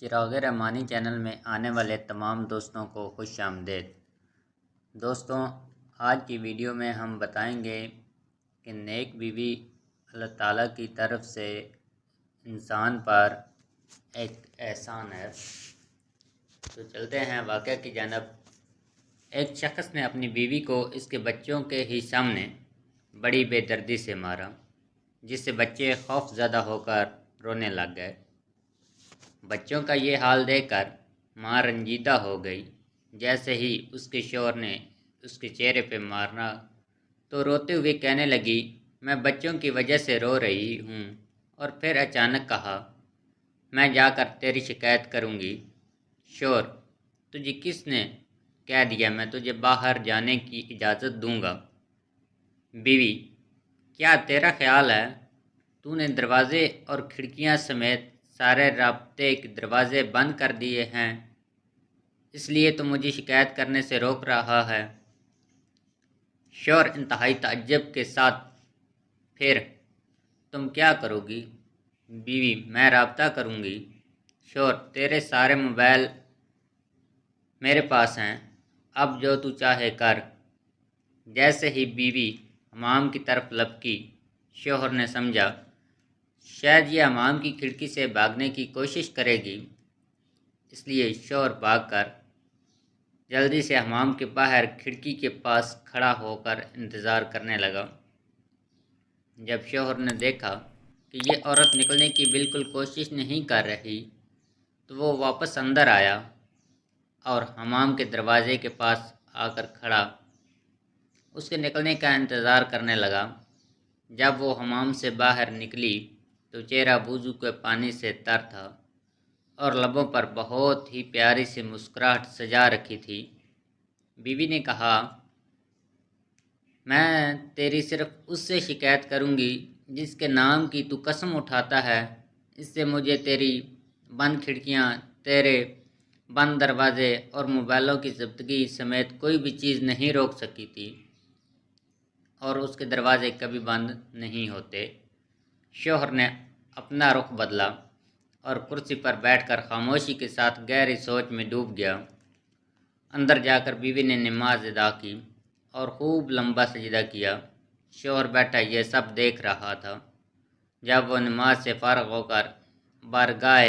چراغ رحمانی چینل میں آنے والے تمام دوستوں کو خوش آمدید۔ دوستوں، آج کی ویڈیو میں ہم بتائیں گے کہ نیک بیوی اللہ تعالیٰ کی طرف سے انسان پر ایک احسان ہے۔ تو چلتے ہیں واقعہ کی جانب۔ ایک شخص نے اپنی بیوی کو اس کے بچوں کے ہی سامنے بڑی بے دردی سے مارا، جس سے بچے خوف زدہ ہو کر رونے لگ گئے۔ بچوں کا یہ حال دیکھ کر ماں رنجیدہ ہو گئی۔ جیسے ہی اس کے شوہر نے اس کے چہرے پہ مارنا تو روتے ہوئے کہنے لگی، میں بچوں کی وجہ سے رو رہی ہوں۔ اور پھر اچانک کہا، میں جا کر تیری شکایت کروں گی۔ شوہر، تجھے کس نے کہہ دیا میں تجھے باہر جانے کی اجازت دوں گا؟ بیوی، کیا تیرا خیال ہے تو نے دروازے اور کھڑکیاں سمیت سارے رابطے کے دروازے بند کر دیے ہیں، اس لیے تو مجھے شکایت کرنے سے روک رہا ہے؟ شوہر انتہائی تعجب کے ساتھ، پھر تم کیا کرو گی؟ بیوی، میں رابطہ کروں گی۔ شوہر، تیرے سارے موبائل میرے پاس ہیں، اب جو تو چاہے کر۔ جیسے ہی بیوی حمام کی طرف لپکی، شوہر نے سمجھا شاید یہ حمام کی کھڑکی سے بھاگنے کی کوشش کرے گی، اس لیے شوہر بھاگ کر جلدی سے حمام کے باہر کھڑکی کے پاس کھڑا ہو کر انتظار کرنے لگا۔ جب شوہر نے دیکھا کہ یہ عورت نکلنے کی بالکل کوشش نہیں کر رہی تو وہ واپس اندر آیا اور حمام کے دروازے کے پاس آ کر کھڑا اس کے نکلنے کا انتظار کرنے لگا۔ جب وہ حمام سے باہر نکلی تو چہرہ وضو کے پانی سے تر تھا اور لبوں پر بہت ہی پیاری سی مسکراہٹ سجا رکھی تھی۔ بیوی نے کہا، میں تیری صرف اس سے شکایت کروں گی جس کے نام کی تو قسم اٹھاتا ہے۔ اس سے مجھے تیری بند کھڑکیاں، تیرے بند دروازے اور موبائلوں کی ضبطگی سمیت کوئی بھی چیز نہیں روک سکی تھی، اور اس کے دروازے کبھی بند نہیں ہوتے۔ شوہر نے اپنا رخ بدلا اور کرسی پر بیٹھ کر خاموشی کے ساتھ گہری سوچ میں ڈوب گیا۔ اندر جا کر بیوی نے نماز ادا کی اور خوب لمبا سجدہ کیا۔ شوہر بیٹھا یہ سب دیکھ رہا تھا۔ جب وہ نماز سے فارغ ہو کر بارگاہ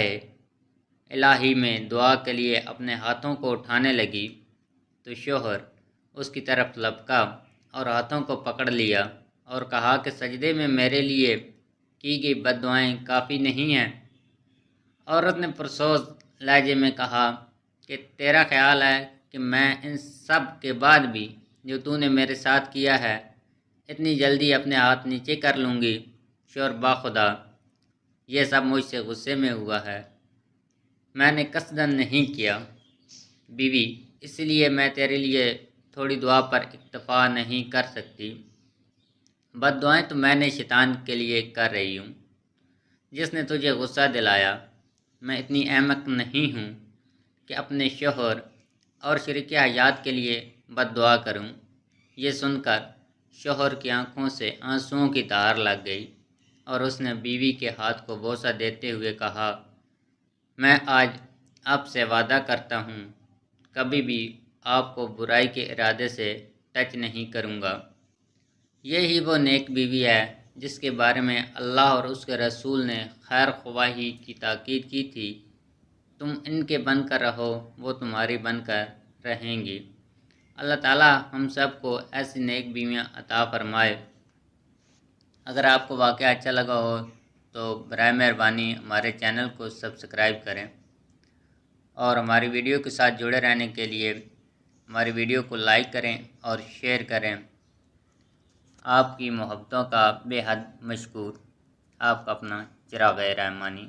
الہی میں دعا کے لیے اپنے ہاتھوں کو اٹھانے لگی تو شوہر اس کی طرف لپکا اور ہاتھوں کو پکڑ لیا اور کہا کہ سجدے میں میرے لیے کی گئی بد دعائیں کافی نہیں ہیں۔ عورت نے پرسوز لہجے میں کہا کہ تیرا خیال ہے کہ میں ان سب کے بعد بھی جو تو نے میرے ساتھ کیا ہے اتنی جلدی اپنے ہاتھ نیچے کر لوں گی؟ شوہر، باخدا یہ سب مجھ سے غصے میں ہوا ہے، میں نے قصداً نہیں کیا۔ بیوی، اس لیے میں تیرے لیے تھوڑی دعا پر اکتفا نہیں کر سکتی۔ بد دعائیں تو میں نے شیطان کے لیے کر رہی ہوں جس نے تجھے غصہ دلایا۔ میں اتنی احمق نہیں ہوں کہ اپنے شوہر اور شریک حیات کے لیے بد دعا کروں۔ یہ سن کر شوہر کی آنکھوں سے آنسوؤں کی دھار لگ گئی اور اس نے بیوی کے ہاتھ کو بوسہ دیتے ہوئے کہا، میں آج آپ سے وعدہ کرتا ہوں کبھی بھی آپ کو برائی کے ارادے سے ٹچ نہیں کروں گا۔ یہی وہ نیک بیوی ہے جس کے بارے میں اللہ اور اس کے رسول نے خیر خواہی کی تاکید کی تھی۔ تم ان کے بن کر رہو، وہ تمہاری بن کر رہیں گی۔ اللہ تعالیٰ ہم سب کو ایسی نیک بیویاں عطا فرمائے۔ اگر آپ کو واقعہ اچھا لگا ہو تو برائے مہربانی ہمارے چینل کو سبسکرائب کریں اور ہماری ویڈیو کے ساتھ جڑے رہنے کے لیے ہماری ویڈیو کو لائک کریں اور شیئر کریں۔ آپ کی محبتوں کا بے حد مشکور۔ آپ کا اپنا چراغ رحمانی۔